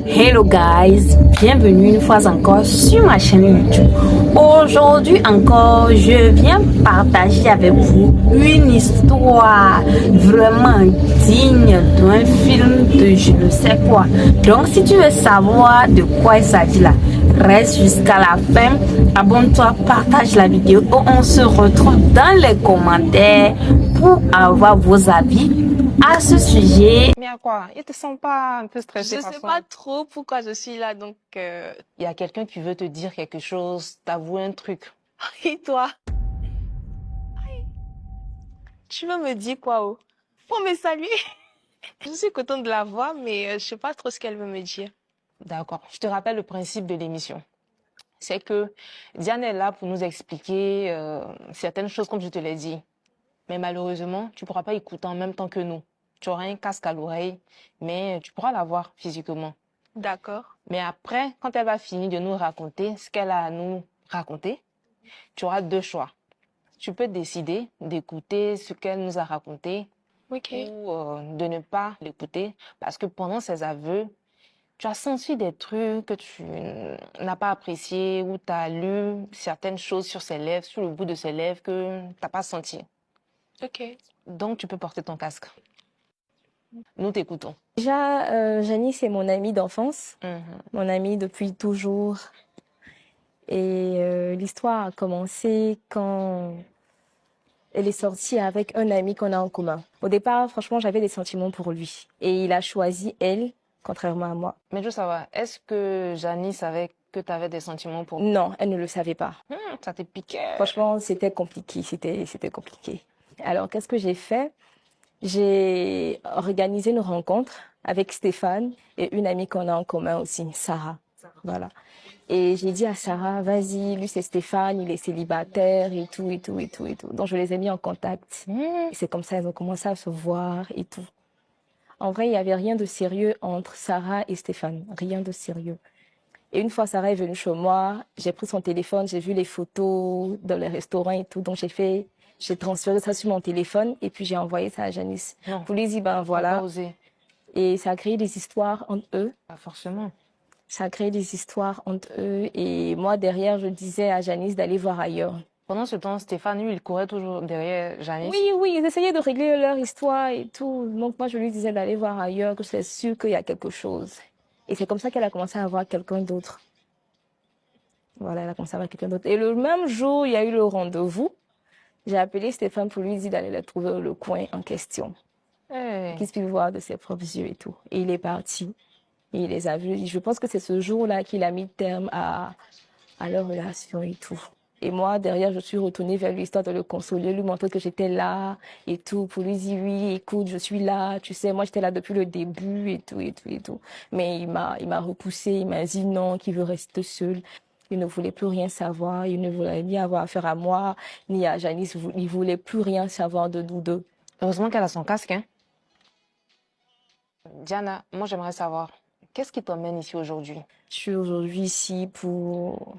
Hello guys, bienvenue une fois encore sur ma chaîne YouTube. Aujourd'hui encore, je viens partager avec vous une histoire vraiment digne d'un film de je ne sais quoi. Donc si tu veux savoir de quoi il s'agit là, reste jusqu'à la fin, abonne-toi, partage la vidéo et on se retrouve dans les commentaires pour avoir vos avis à ce sujet. Mais à quoi? Il te sent pas un peu stressé? Je sais pas trop pourquoi je suis là, donc Il y a quelqu'un qui veut te dire quelque chose, t'avouer un truc. et toi? Tu veux me dire quoi, oh? Pour me saluer? Je suis contente de la voir, mais je sais pas trop ce qu'elle veut me dire. D'accord. Je te rappelle le principe de l'émission. C'est que Diane est là pour nous expliquer certaines choses comme je te l'ai dit. Mais malheureusement, tu pourras pas écouter en même temps que nous. Tu auras un casque à l'oreille, mais tu pourras la voir physiquement. D'accord. Mais après, quand elle va finir de nous raconter ce qu'elle a à nous raconter, tu auras deux choix. Tu peux décider d'écouter ce qu'elle nous a raconté Ok. ou de ne pas l'écouter parce que pendant ses aveux, tu as senti des trucs que tu n'as pas appréciés ou tu as lu certaines choses sur ses lèvres, sur le bout de ses lèvres que tu n'as pas senti. Ok. Donc, tu peux porter ton casque. Nous t'écoutons. Déjà, Janice est mon amie d'enfance, mon amie depuis toujours. Et l'histoire a commencé quand elle est sortie avec un ami qu'on a en commun. Au départ, franchement, j'avais des sentiments pour lui. Et il a choisi elle, contrairement à moi. Mais je veux savoir, est-ce que Janice savait que tu avais des sentiments pour... Non, elle ne le savait pas. Ça te piquait. Franchement, c'était compliqué, c'était compliqué. Alors, qu'est-ce que j'ai fait? J'ai organisé une rencontre avec Stéphane et une amie qu'on a en commun aussi, Sarah. Voilà. Et j'ai dit à Sarah, vas-y, lui c'est Stéphane, il est célibataire et tout, et tout, et tout, et tout. Donc je les ai mis en contact. Et c'est comme ça, ils ont commencé à se voir et tout. En vrai, il n'y avait rien de sérieux entre Sarah et Stéphane. Rien de sérieux. Et une fois Sarah est venue chez moi, j'ai pris son téléphone, j'ai vu les photos dans les restaurants et tout. Donc j'ai transféré ça sur mon téléphone et puis j'ai envoyé ça à Janice. Non. Pour lui dire, ben voilà. Pas osé. Et ça a créé des histoires entre eux. Pas forcément. Ça a créé des histoires entre eux. Et moi, derrière, je disais à Janice d'aller voir ailleurs. Pendant ce temps, Stéphane, lui, il courait toujours derrière Janice. Oui, ils essayaient de régler leur histoire et tout. Donc moi, je lui disais d'aller voir ailleurs, que c'est sûr qu'il y a quelque chose. Et c'est comme ça qu'elle a commencé à voir quelqu'un d'autre. Voilà, elle a commencé à voir quelqu'un d'autre. Et le même jour, il y a eu le rendez-vous. J'ai appelé Stéphane pour lui dire d'aller la trouver dans le coin en question. Hey. Qu'il puisse voir de ses propres yeux et tout. Et il est parti. Et il les a vus. Je pense que c'est ce jour-là qu'il a mis terme à leur relation et tout. Et moi, derrière, je suis retournée vers lui, histoire de le consoler, lui montrer que j'étais là et tout, pour lui dire, oui, écoute, je suis là, tu sais, moi, j'étais là depuis le début et tout, et tout, et tout. Mais il m'a repoussé, il m'a dit non, qu'il veut rester seul. Il ne voulait plus rien savoir, il ne voulait ni avoir affaire à moi, ni à Janice, il voulait plus rien savoir de nous deux. Heureusement qu'elle a son casque, hein. Diana, moi, j'aimerais savoir, qu'est-ce qui t'emmène ici aujourd'hui? Je suis aujourd'hui ici pour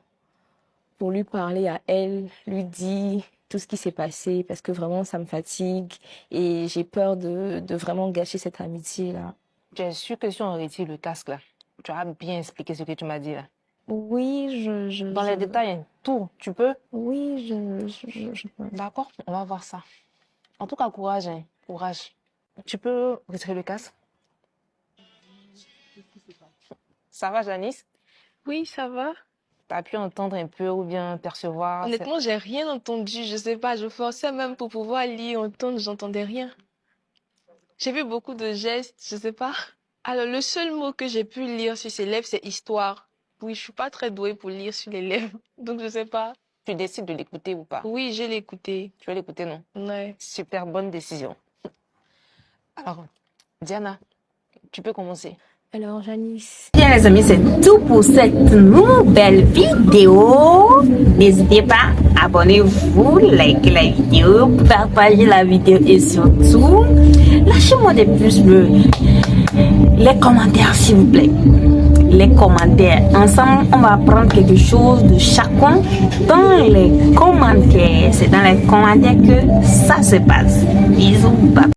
lui parler à elle, lui dire tout ce qui s'est passé, parce que vraiment, ça me fatigue et j'ai peur de vraiment gâcher cette amitié-là. Tu es sûre que si on retire le casque, là, tu as bien expliqué ce que tu m'as dit, là? Oui, Dans les détails, hein, tout, tu peux? Oui, je peux. D'accord, on va voir ça. En tout cas, courage, hein, courage. Tu peux retirer le casque? Ça va, Janice? Oui, ça va. T'as pu entendre un peu ou bien percevoir? Honnêtement, j'ai rien entendu. Je sais pas, je forçais même pour pouvoir lire, entendre, j'entendais rien. J'ai vu beaucoup de gestes, je sais pas. Alors, le seul mot que j'ai pu lire sur ses lèvres, c'est histoire. Oui, je suis pas très douée pour lire sur les lèvres, donc je sais pas. Tu décides de l'écouter ou pas? Oui, je l'ai écouté. Tu vas l'écouter, non? Ouais. Super bonne décision. Alors, Diana, tu peux commencer. Alors, Janice. Bien les amis, c'est tout pour cette nouvelle vidéo. N'hésitez pas, abonnez-vous, likez la vidéo, partagez la vidéo et surtout, lâchez-moi des pouces bleus. Les commentaires, s'il vous plaît. Les commentaires. Ensemble, on va apprendre quelque chose de chacun dans les commentaires. C'est dans les commentaires que ça se passe. Bisous, bye.